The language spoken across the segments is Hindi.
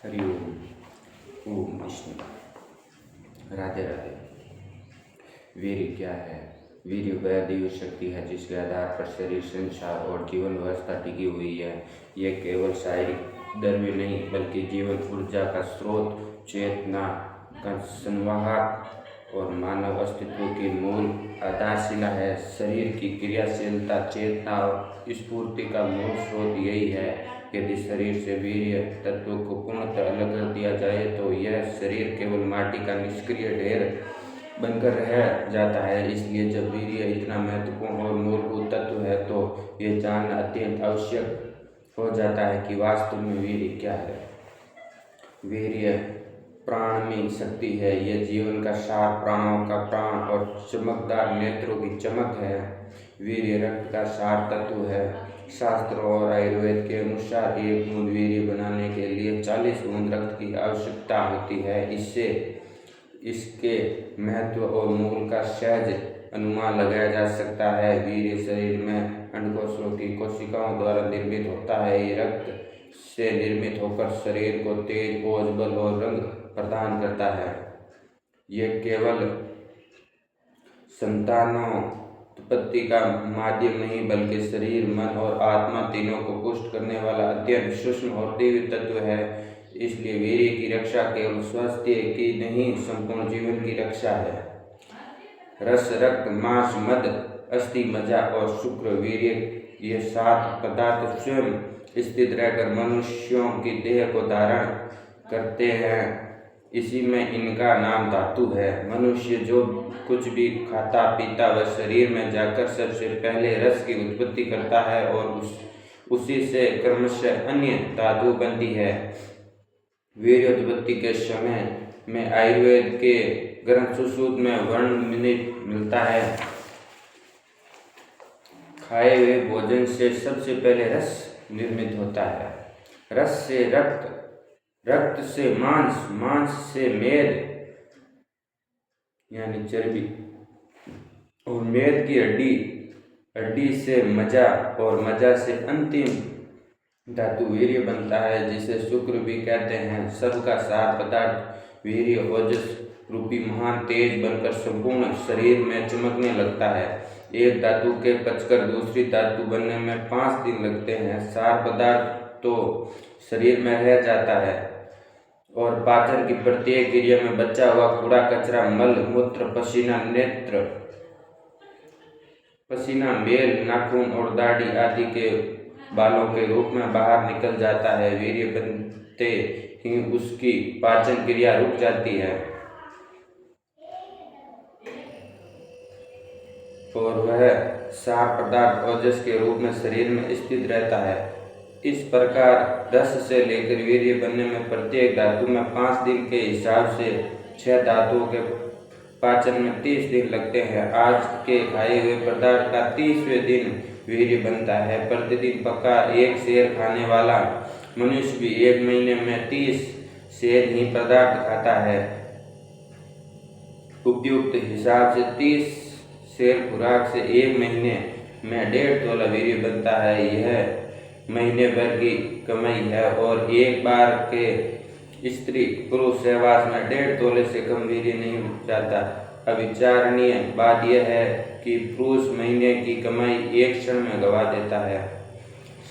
हरिओम। ओम विष्णु। राधे राधे। वीर्य क्या है? वीर्य वह दैवीय शक्ति है जिसके आधार पर शरीर, संसार और जीवन व्यवस्था टिकी हुई है। यह केवल शारीरिक द्रव्य नहीं बल्कि जीवन ऊर्जा का स्रोत, चेतना का संवाहक और मानव अस्तित्व की मूल आधारशिला है। शरीर की क्रियाशीलता, चेतना और स्फूर्ति का मूल स्रोत यही है। यदि शरीर से वीर्य तत्व को पूर्णतः अलग कर दिया जाए तो यह शरीर केवल माटी का निष्क्रिय ढेर बनकर रह जाता है। इसलिए जब वीर्य इतना महत्वपूर्ण और मूलभूत तत्व है तो यह जानना अत्यंत आवश्यक हो जाता है कि वास्तव में वीर्य क्या है। वीर्य प्राणमयी शक्ति है। यह जीवन का सार, प्राणों का प्राण और चमकदार नेत्रों की चमक है। वीर्य रक्त का सार तत्व है। शास्त्रों और आयुर्वेद के अनुसार एक बूंद वीर्य बनाने के लिए 40 बूंद रक्त की आवश्यकता होती है। इससे इसके महत्व और मूल का सहज अनुमान लगाया जा सकता है। वीर्य शरीर में अंडकोशों की कोशिकाओं द्वारा निर्मित होता है। ये रक्त से निर्मित होकर शरीर को तेज, ओज, बल और रंग प्रदान करता है। यह केवल संतानोत्पत्ति का माध्यम नहीं बल्कि शरीर, मन और आत्मा तीनों को पुष्ट करने वाला अत्यंत सूक्ष्म और दिव्य तत्व है। इसलिए वीर्य की रक्षा केवल स्वास्थ्य की नहीं, संपूर्ण जीवन की रक्षा है। रस, रक्त, मांस, मद, अस्थि, मज्जा और शुक्र, वीर्य, ये 7 पदार्थ स्वयं स्थित रहकर मनुष्यों की देह को धारण करते हैं। इसी में इनका नाम धातु है। मनुष्य जो कुछ भी खाता पीता वह शरीर में जाकर सबसे पहले रस की उत्पत्ति करता है और उसी से क्रमशः अन्य धातु बनती है। वीर्योत्पत्ति के समय में आयुर्वेद के ग्रंथ सुश्रुत में वर्णन मिलता है। खाए हुए भोजन से सबसे पहले रस निर्मित होता है। रस से रक्त, रक्त से मांस, मांस से मेद यानी चर्बी और मेद की हड्डी, हड्डी से मज्जा और मज्जा से अंतिम धातु वीर्य बनता है जिसे शुक्र भी कहते हैं। सबका सार पदार्थ वीर्य ओजस रूपी महान तेज बनकर संपूर्ण शरीर में चमकने लगता है। एक धातु के पचकर दूसरी धातु बनने में 5 दिन लगते हैं। सार पदार्थ तो शरीर में रह जाता है और पाचन की प्रत्येक क्रिया में बचा हुआ कूड़ा कचरा, मल मूत्र, पसीना, नेत्र, पसीना, मेल, नाखून और दाढ़ी आदि के बालों के रूप में बाहर निकल जाता है। वीर्य बनते ही उसकी पाचन क्रिया रुक जाती है और वह सार पदार्थ ओजस के रूप में शरीर में स्थित रहता है। इस प्रकार रस से लेकर वीर्य बनने में प्रत्येक धातु में 5 दिन के हिसाब से 6 धातुओं के पाचन में 30 दिन लगते हैं। आज के खाए हुए पदार्थ का 30वें दिन वीर्य बनता है। प्रतिदिन पक्का 1 सेर खाने वाला मनुष्य भी 1 महीने में 30 सेर ही पदार्थ खाता है। उपयुक्त हिसाब से 30 सेर खुराक से 1 महीने में 1.5 तोला वीर्य बनता है। यह महीने भर की कमाई है और एक बार के स्त्री पुरुष सहवास में 1.5 तोले से कम वीर्य नहीं जाता। अविचारणीय बात यह है कि पुरुष महीने की कमाई 1 क्षण में गवा देता है।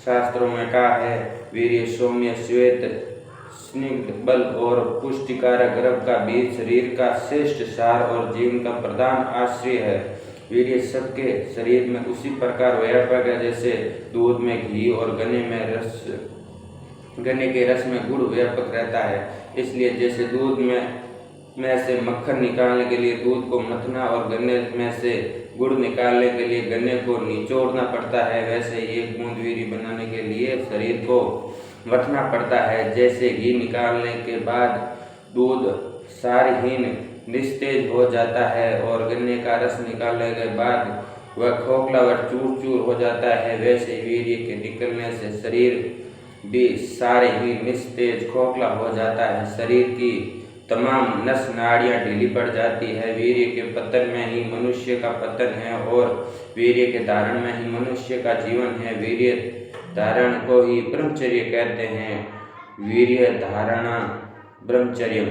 शास्त्रों में कहा है, वीर्य सौम्य, श्वेत, स्निग्ध, बल और पुष्टिकारक, गर्भ का बीज, शरीर का श्रेष्ठ सार और जीवन का प्रधान आश्रय है। वीर्य सबके शरीर में उसी प्रकार व्यापक है जैसे दूध में घी और गन्ने के रस में गुड़ व्यापक रहता है। इसलिए जैसे दूध में से मक्खन निकालने के लिए दूध को मथना और गन्ने में से गुड़ निकालने के लिए गन्ने को निचोड़ना पड़ता है, वैसे 1 बूंद वीर्य बनाने के लिए शरीर को मथना पड़ता है। जैसे घी निकालने के बाद दूध सारहीन निस्तेज हो जाता है और गन्ने का रस निकालने के बाद वह खोखला व चूर चूर हो जाता है, वैसे वीर्य के निकलने से शरीर भी सारहीन, निस्तेज, खोखला हो जाता है। शरीर की तमाम नस नाड़ियाँ ढीली पड़ जाती है। वीर्य के पतन में ही मनुष्य का पतन है और वीर्य के धारण में ही मनुष्य का जीवन है। वीर्य धारण को ही ब्रह्मचर्य कहते हैं। वीर्य धारणा ब्रह्मचर्य